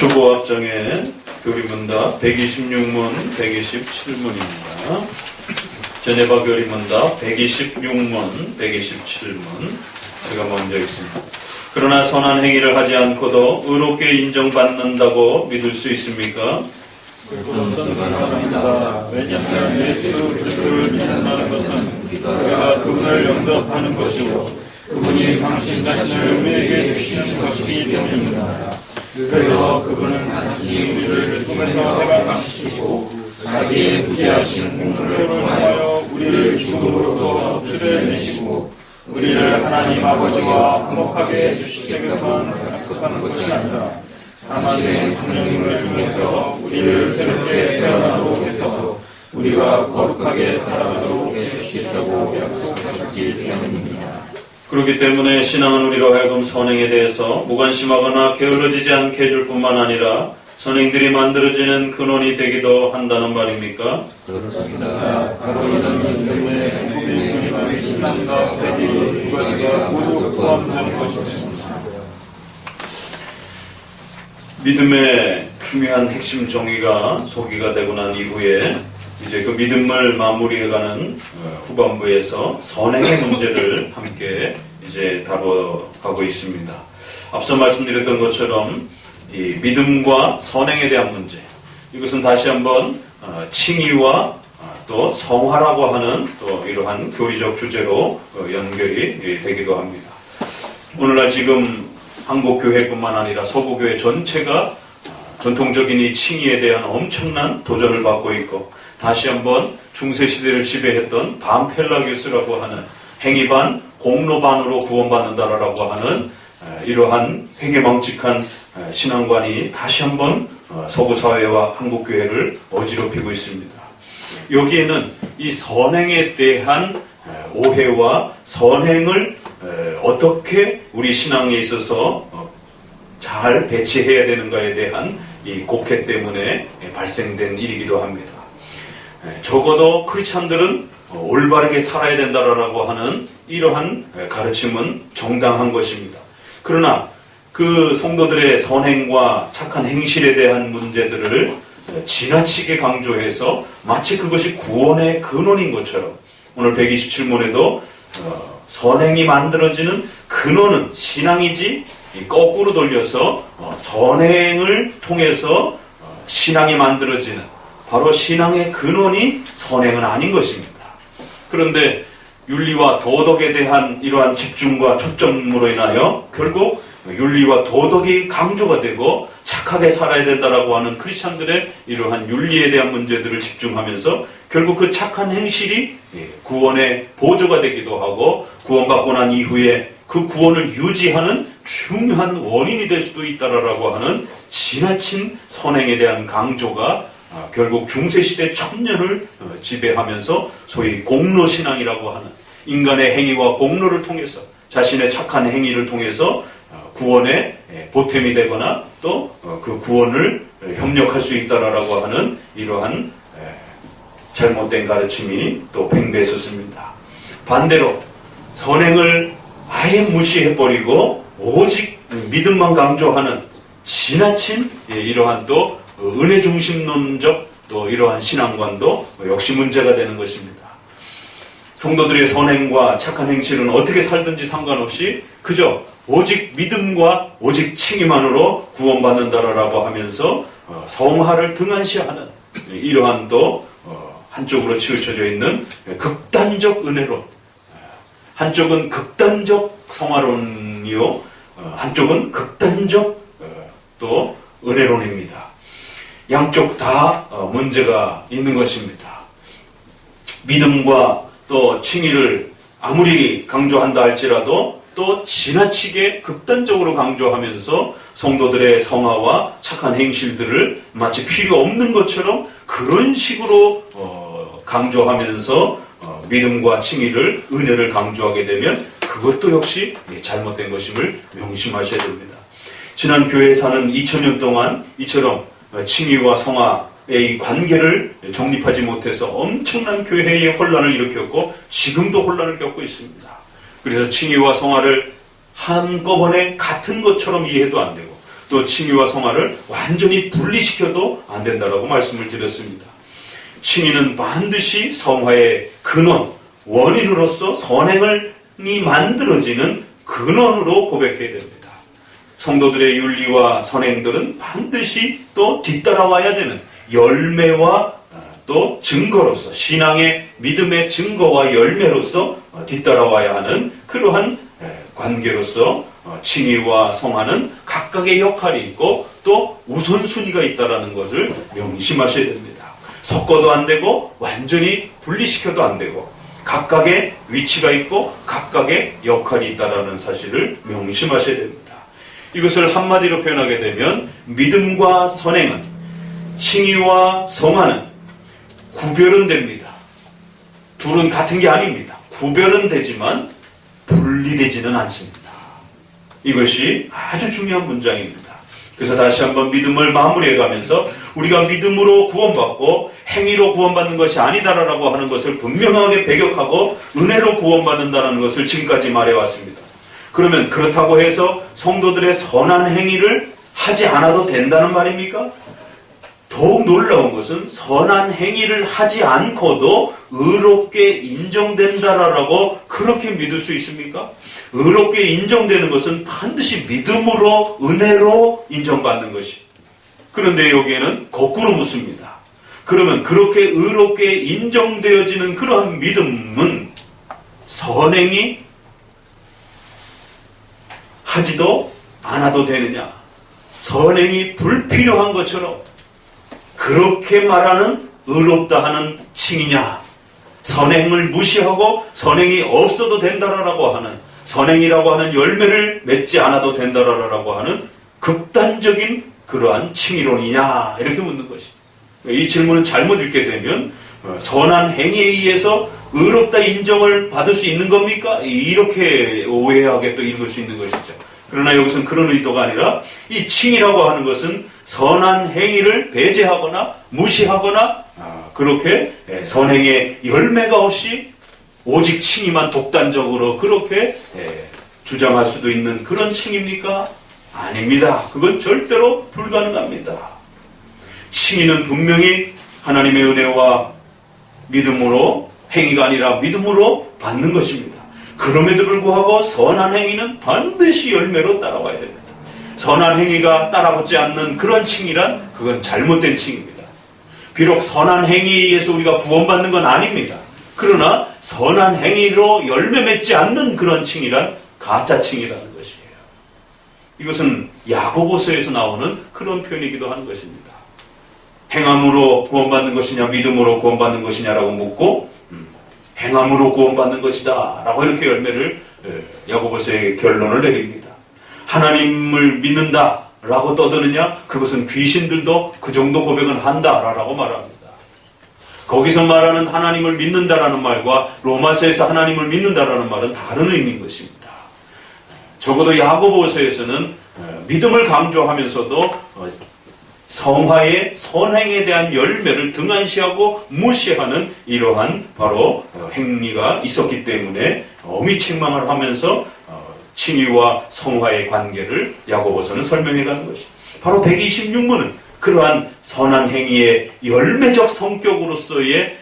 초보합정의 교리문답 126문, 127문입니다. 전예바 교리문답 126문, 127문. 제가 먼저 읽습니다. 그러나 선한 행위를 하지 않고도 의롭게 인정받는다고 믿을 수 있습니까? 그렇습니다. 왜냐하면 예수 그리스도를 믿는다는 것은 우리가 그분을 영접하는 것이고 그분이 당신 자신을 우리에게 주시는 것이기 때문입니다. 그래서 그분은 단지 우리를 죽음에서 해방시키시고 자기의 부재하신 공로를 통하여 우리를 죽음으로부터 구출해내시고 우리를 하나님 아버지와 화목하게 해주시겠다만 약속하는 것이 아니라 다만 성령님을 통해서 우리를 새롭게 태어나도록 해서 우리가 거룩하게 살아가도록 해주시겠다고 약속하셨기 때문입니다. 그렇기 때문에 신앙은 우리로 하여금 선행에 대해서 무관심하거나 게을러지지 않게 해줄 뿐만 아니라 선행들이 만들어지는 근원이 되기도 한다는 말입니까? 그렇습니다. 바로 이런 믿음의 행복의 신앙과 회개 두 가지가 모두 포함되는 것입니다. 믿음의 중요한 핵심 정의가 소개가 되고 난 이후에 이제 그 믿음을 마무리해가는 후반부에서 선행의 문제를 함께 이제 다뤄가고 있습니다. 앞서 말씀드렸던 것처럼 이 믿음과 선행에 대한 문제, 이것은 다시 한번 칭의와 또 성화라고 하는 또 이러한 교리적 주제로 연결이 되기도 합니다. 오늘날 지금 한국교회뿐만 아니라 서구교회 전체가 전통적인 이 칭의에 대한 엄청난 도전을 받고 있고, 다시 한번 중세시대를 지배했던 반펠라기우스라고 하는 행위반, 공로반으로 구원받는다라고 하는 이러한 회개망측한 신앙관이 다시 한번 서구사회와 한국교회를 어지럽히고 있습니다. 여기에는 이 선행에 대한 오해와 선행을 어떻게 우리 신앙에 있어서 잘 배치해야 되는가에 대한 이 곡해 때문에 발생된 일이기도 합니다. 적어도 크리스찬들은 올바르게 살아야 된다라고 하는 이러한 가르침은 정당한 것입니다. 그러나 그 성도들의 선행과 착한 행실에 대한 문제들을 지나치게 강조해서 마치 그것이 구원의 근원인 것처럼 오늘 127문에도 선행이 만들어지는 근원은 신앙이지, 거꾸로 돌려서 선행을 통해서 신앙이 만들어지는 바로 신앙의 근원이 선행은 아닌 것입니다. 그런데 윤리와 도덕에 대한 이러한 집중과 초점으로 인하여 결국 윤리와 도덕이 강조가 되고 착하게 살아야 된다라고 하는 크리스찬들의 이러한 윤리에 대한 문제들을 집중하면서 결국 그 착한 행실이 구원의 보조가 되기도 하고 구원받고 난 이후에 그 구원을 유지하는 중요한 원인이 될 수도 있다라고 하는 지나친 선행에 대한 강조가 결국 중세시대 천년을 지배하면서 소위 공로신앙이라고 하는 인간의 행위와 공로를 통해서 자신의 착한 행위를 통해서 구원의 보탬이 되거나 또 그 구원을 협력할 수 있다라고 하는 이러한 잘못된 가르침이 또 팽배했었습니다. 반대로 선행을 아예 무시해버리고 오직 믿음만 강조하는 지나친 이러한 또 은혜 중심론적 또 이러한 신앙관도 역시 문제가 되는 것입니다. 성도들의 선행과 착한 행실은 어떻게 살든지 상관없이 그저 오직 믿음과 오직 칭의만으로 구원받는다라고 하면서 성화를 등한시하는 이러한 또 한쪽으로 치우쳐져 있는 극단적 은혜론, 한쪽은 극단적 성화론이요, 한쪽은 극단적 또 은혜론입니다. 양쪽 다 문제가 있는 것입니다. 믿음과 또 칭의를 아무리 강조한다 할지라도 또 지나치게 극단적으로 강조하면서 성도들의 성화와 착한 행실들을 마치 필요 없는 것처럼 그런 식으로 강조하면서 믿음과 칭의를, 은혜를 강조하게 되면 그것도 역시 잘못된 것임을 명심하셔야 됩니다. 지난 교회사는 2000년 동안 이처럼 칭의와 성화의 관계를 정립하지 못해서 엄청난 교회의 혼란을 일으켰고 지금도 혼란을 겪고 있습니다. 그래서 칭의와 성화를 한꺼번에 같은 것처럼 이해도 안 되고 또 칭의와 성화를 완전히 분리시켜도 안 된다라고 말씀을 드렸습니다. 칭의는 반드시 성화의 근원, 원인으로서 선행이 만들어지는 근원으로 고백해야 됩니다. 성도들의 윤리와 선행들은 반드시 또 뒤따라와야 되는 열매와 또 증거로서, 신앙의 믿음의 증거와 열매로서 뒤따라와야 하는 그러한 관계로서 칭의와 성화는 각각의 역할이 있고 또 우선순위가 있다는 것을 명심하셔야 됩니다. 섞어도 안 되고 완전히 분리시켜도 안 되고 각각의 위치가 있고 각각의 역할이 있다는 사실을 명심하셔야 됩니다. 이것을 한마디로 표현하게 되면 믿음과 선행은, 칭의와 성화는 구별은 됩니다. 둘은 같은 게 아닙니다. 구별은 되지만 분리되지는 않습니다. 이것이 아주 중요한 문장입니다. 그래서 다시 한번 믿음을 마무리해가면서 우리가 믿음으로 구원받고 행위로 구원받는 것이 아니다라고 하는 것을 분명하게 배격하고 은혜로 구원받는다는 것을 지금까지 말해왔습니다. 그러면 그렇다고 해서 성도들의 선한 행위를 하지 않아도 된다는 말입니까? 더욱 놀라운 것은 선한 행위를 하지 않고도 의롭게 인정된다라고 그렇게 믿을 수 있습니까? 의롭게 인정되는 것은 반드시 믿음으로, 은혜로 인정받는 것이. 그런데 여기에는 거꾸로 묻습니다. 그러면 그렇게 의롭게 인정되어지는 그러한 믿음은 선행이 하지도 않아도 되느냐? 선행이 불필요한 것처럼 그렇게 말하는 의롭다 하는 칭이냐? 선행을 무시하고 선행이 없어도 된다라고 하는, 선행이라고 하는 열매를 맺지 않아도 된다라고 하는 극단적인 그러한 칭의론이냐? 이렇게 묻는 것이. 이 질문은 잘못 읽게 되면 선한 행위에 의해서 의롭다 인정을 받을 수 있는 겁니까? 이렇게 오해하게 또 읽을 수 있는 것이죠. 그러나 여기서는 그런 의도가 아니라 이 칭의라고 하는 것은 선한 행위를 배제하거나 무시하거나 그렇게 선행의 열매가 없이 오직 칭의만 독단적으로 그렇게 주장할 수도 있는 그런 칭의입니까? 아닙니다. 그건 절대로 불가능합니다. 칭의는 분명히 하나님의 은혜와 믿음으로, 행위가 아니라 믿음으로 받는 것입니다. 그럼에도 불구하고 선한 행위는 반드시 열매로 따라와야 됩니다. 선한 행위가 따라붙지 않는 그런 칭의란 그건 잘못된 칭의입니다. 비록 선한 행위에 의해서 우리가 구원받는 건 아닙니다. 그러나 선한 행위로 열매 맺지 않는 그런 칭의란 가짜 칭의라는 것이에요. 이것은 야고보서에서 나오는 그런 표현이기도 하는 것입니다. 행함으로 구원받는 것이냐 믿음으로 구원받는 것이냐라고 묻고 행함으로 구원받는 것이다 라고 이렇게 열매를 야고보서의 결론을 내립니다. 하나님을 믿는다 라고 떠드느냐? 그것은 귀신들도 그 정도 고백은 한다 라고 말합니다. 거기서 말하는 하나님을 믿는다라는 말과 로마서에서 하나님을 믿는다라는 말은 다른 의미인 것입니다. 적어도 야고보서에서는 믿음을 강조하면서도 성화의 선행에 대한 열매를 등한시하고 무시하는 이러한 바로 행위가 있었기 때문에 엄히 책망을 하면서 칭의와 성화의 관계를 야고보서는 설명해가는 것입니다. 바로 126문은 그러한 선한 행위의 열매적 성격으로서의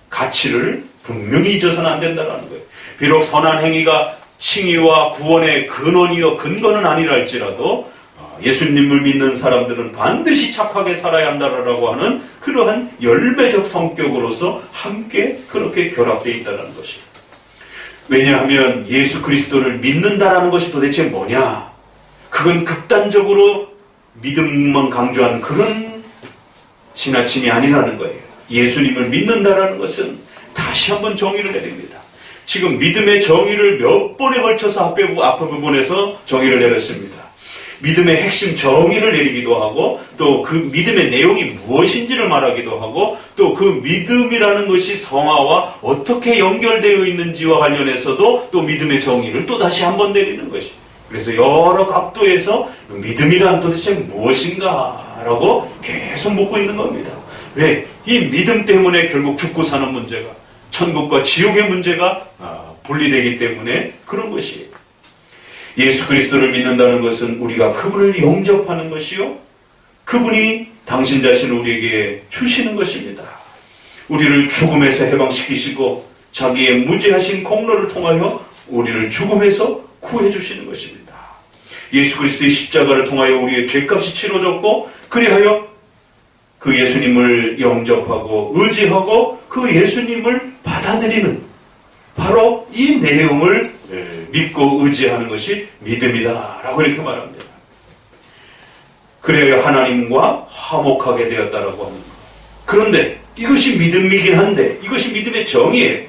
가치를 분명히 잊어서는 안 된다는 거예요. 비록 선한 행위가 칭의와 구원의 근원이요 근거는 아니라 할지라도 예수님을 믿는 사람들은 반드시 착하게 살아야 한다라고 하는 그러한 열매적 성격으로서 함께 그렇게 결합되어 있다는 것이에요. 왜냐하면 예수 그리스도를 믿는다라는 것이 도대체 뭐냐? 그건 극단적으로 믿음만 강조한 그런 지나침이 아니라는 거예요. 예수님을 믿는다라는 것은 다시 한번 정의를 내립니다. 지금 믿음의 정의를 몇 번에 걸쳐서 앞에 부분에서 정의를 내렸습니다. 믿음의 핵심 정의를 내리기도 하고 또 그 믿음의 내용이 무엇인지를 말하기도 하고 또 그 믿음이라는 것이 성화와 어떻게 연결되어 있는지와 관련해서도 또 믿음의 정의를 또 다시 한번 내리는 것이. 그래서 여러 각도에서 믿음이란 도대체 무엇인가 라고 계속 묻고 있는 겁니다. 왜? 이 믿음 때문에 결국 죽고 사는 문제가, 천국과 지옥의 문제가 분리되기 때문에 그런 것이에요. 예수 그리스도를 믿는다는 것은 우리가 그분을 영접하는 것이요, 그분이 당신 자신을 우리에게 주시는 것입니다. 우리를 죽음에서 해방시키시고 자기의 무죄하신 공로를 통하여 우리를 죽음에서 구해주시는 것입니다. 예수 그리스도의 십자가를 통하여 우리의 죄값이 치러졌고, 그리하여 그 예수님을 영접하고 의지하고 그 예수님을 받아들이는 바로 이 내용을 믿고 의지하는 것이 믿음이다 라고 이렇게 말합니다. 그래야 하나님과 화목하게 되었다라고 합니다. 그런데 이것이 믿음이긴 한데 이것이 믿음의 정의예요.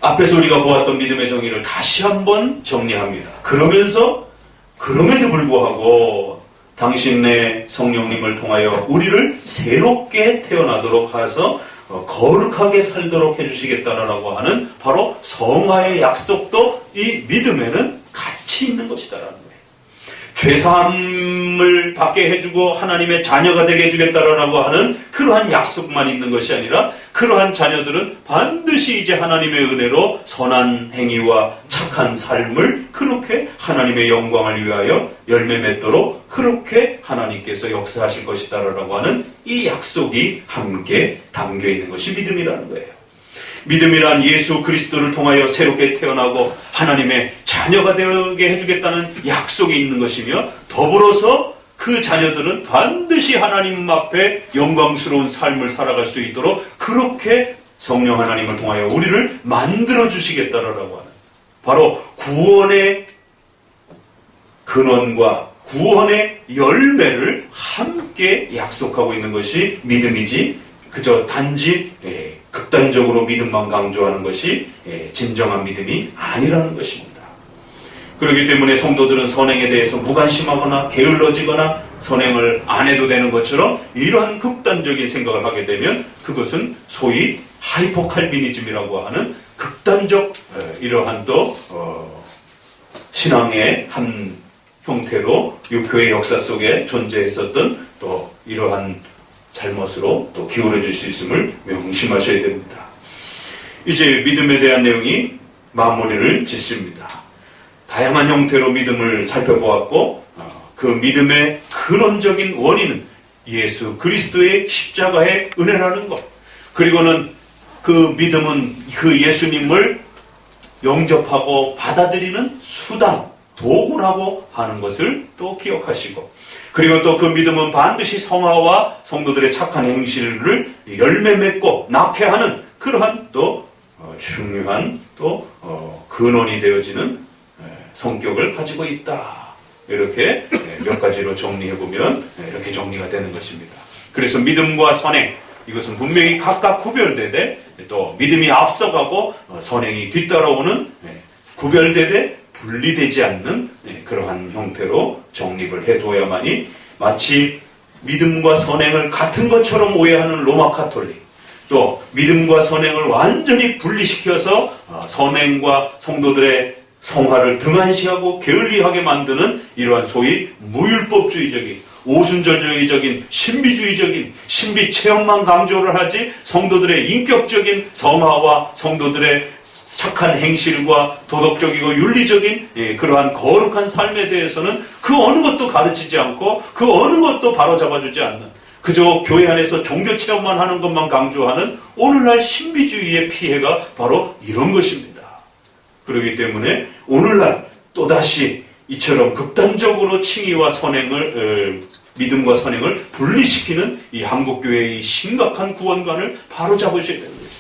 앞에서 우리가 보았던 믿음의 정의를 다시 한번 정리합니다. 그럼에도 불구하고 당신의 성령님을 통하여 우리를 새롭게 태어나도록 해서 거룩하게 살도록 해주시겠다라고 하는 바로 성화의 약속도 이 믿음에는 같이 있는 것이다라는 거예요. 죄사함을 받게 해주고 하나님의 자녀가 되게 해주겠다라고 하는 그러한 약속만 있는 것이 아니라, 그러한 자녀들은 반드시 이제 하나님의 은혜로 선한 행위와 착한 삶을 그렇게 하나님의 영광을 위하여 열매 맺도록 그렇게 하나님께서 역사하실 것이다라고 하는 이 약속이 함께 담겨 있는 것이 믿음이라는 거예요. 믿음이란 예수 그리스도를 통하여 새롭게 태어나고 하나님의 자녀가 되게 해주겠다는 약속이 있는 것이며, 더불어서 그 자녀들은 반드시 하나님 앞에 영광스러운 삶을 살아갈 수 있도록 그렇게 성령 하나님을 통하여 우리를 만들어 주시겠다라고 하는 바로 구원의 근원과 구원의 열매를 함께 약속하고 있는 것이 믿음이지, 그저 단지 극단적으로 믿음만 강조하는 것이 진정한 믿음이 아니라는 것입니다. 그렇기 때문에 성도들은 선행에 대해서 무관심하거나 게을러지거나 선행을 안 해도 되는 것처럼 이러한 극단적인 생각을 하게 되면 그것은 소위 하이퍼칼비니즘이라고 하는 극단적 이러한 또 신앙의 한 형태로 교회 역사 속에 존재했었던 또 이러한 잘못으로 또 기울어질 수 있음을 명심하셔야 됩니다. 이제 믿음에 대한 내용이 마무리를 짓습니다. 다양한 형태로 믿음을 살펴보았고, 그 믿음의 근원적인 원인은 예수 그리스도의 십자가의 은혜라는 것, 그리고는 그 믿음은 그 예수님을 영접하고 받아들이는 수단, 도구라고 하는 것을 또 기억하시고, 그리고 또 그 믿음은 반드시 성화와 성도들의 착한 행실을 열매 맺고 낳게 하는 그러한 또 중요한 또 근원이 되어지는 성격을 가지고 있다. 이렇게 몇 가지로 정리해보면 이렇게 정리가 되는 것입니다. 그래서 믿음과 선행, 이것은 분명히 각각 구별되되, 또 믿음이 앞서가고 선행이 뒤따라오는 구별되되 분리되지 않는 그러한 형태로 정립을 해두어야만이, 마치 믿음과 선행을 같은 것처럼 오해하는 로마 카톨릭, 또 믿음과 선행을 완전히 분리시켜서 선행과 성도들의 성화를 등한시하고 게을리하게 만드는 이러한 소위 무율법주의적인, 오순절주의적인, 신비주의적인 신비체험만 강조를 하지, 성도들의 인격적인 성화와 성도들의 착한 행실과 도덕적이고 윤리적인 그러한 거룩한 삶에 대해서는 그 어느 것도 가르치지 않고 그 어느 것도 바로잡아주지 않는, 그저 교회 안에서 종교체험만 하는 것만 강조하는 오늘날 신비주의의 피해가 바로 이런 것입니다. 그렇기 때문에 오늘날 또다시 이처럼 극단적으로 칭의와 선행을 믿음과 선행을 분리시키는 이 한국교회의 심각한 구원관을 바로잡으셔야 되는 것입니다.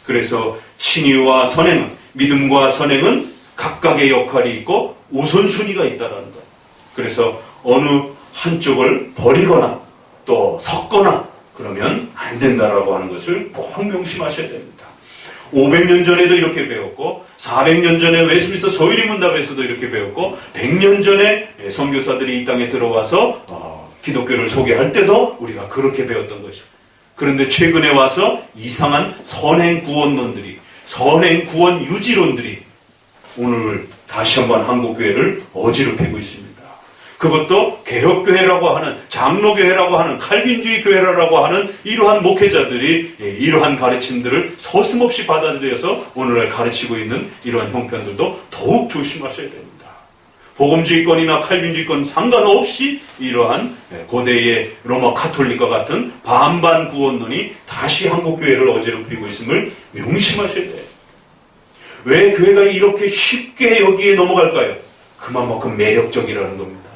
그래서 칭의와 선행은, 믿음과 선행은 각각의 역할이 있고 우선순위가 있다는 것. 그래서 어느 한쪽을 버리거나 또 섞거나 그러면 안 된다라고 하는 것을 꼭 명심하셔야 됩니다. 500년 전에도 이렇게 배웠고, 400년 전에 웨스트민스터 소유리 문답에서도 이렇게 배웠고, 100년 전에 선교사들이 이 땅에 들어와서 기독교를 소개할 때도 우리가 그렇게 배웠던 것이죠. 그런데 최근에 와서 이상한 선행 구원론들이, 선행 구원 유지론들이 오늘 다시 한번 한국교회를 어지럽히고 있습니다. 그것도 개혁교회라고 하는, 장로교회라고 하는, 칼빈주의 교회라고 하는 이러한 목회자들이 이러한 가르침들을 서슴없이 받아들여서 오늘날 가르치고 있는 이러한 형편들도 더욱 조심하셔야 됩니다. 복음주의권이나 칼빈주의권 상관없이 이러한 고대의 로마 가톨릭과 같은 반반 구원론이 다시 한국교회를 어지럽히고 있음을 명심하셔야 돼요. 왜 교회가 이렇게 쉽게 여기에 넘어갈까요? 그만큼 매력적이라는 겁니다.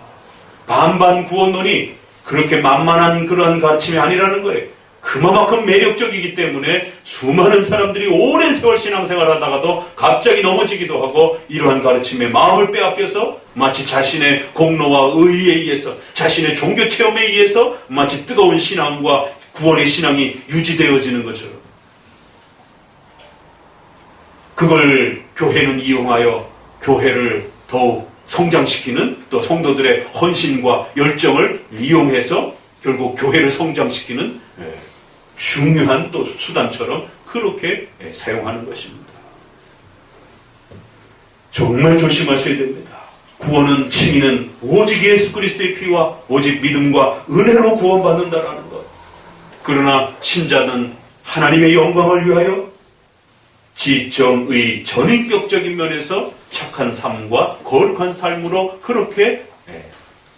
반반 구원론이 그렇게 만만한 그러한 가르침이 아니라는 거예요. 그만큼 매력적이기 때문에 수많은 사람들이 오랜 세월 신앙생활 하다가도 갑자기 넘어지기도 하고 이러한 가르침에 마음을 빼앗겨서 마치 자신의 공로와 의의에 의해서 자신의 종교 체험에 의해서 마치 뜨거운 신앙과 구원의 신앙이 유지되어지는 것처럼 그걸 교회는 이용하여 교회를 더욱 성장시키는 또 성도들의 헌신과 열정을 이용해서 결국 교회를 성장시키는 중요한 또 수단처럼 그렇게 사용하는 것입니다. 정말 조심하셔야 됩니다. 구원은 칭의는 오직 예수 그리스도의 피와 오직 믿음과 은혜로 구원받는다라는 것. 그러나 신자는 하나님의 영광을 위하여 지정의 전인격적인 면에서 착한 삶과 거룩한 삶으로 그렇게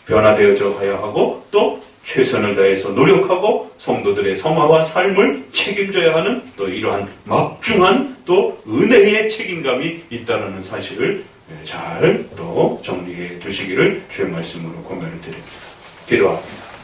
변화되어져 가야 하고 또 최선을 다해서 노력하고 성도들의 성화와 삶을 책임져야 하는 또 이러한 막중한 또 은혜의 책임감이 있다는 사실을 잘 또 정리해 두시기를 주의 말씀으로 권면을 드립니다. 기도합니다.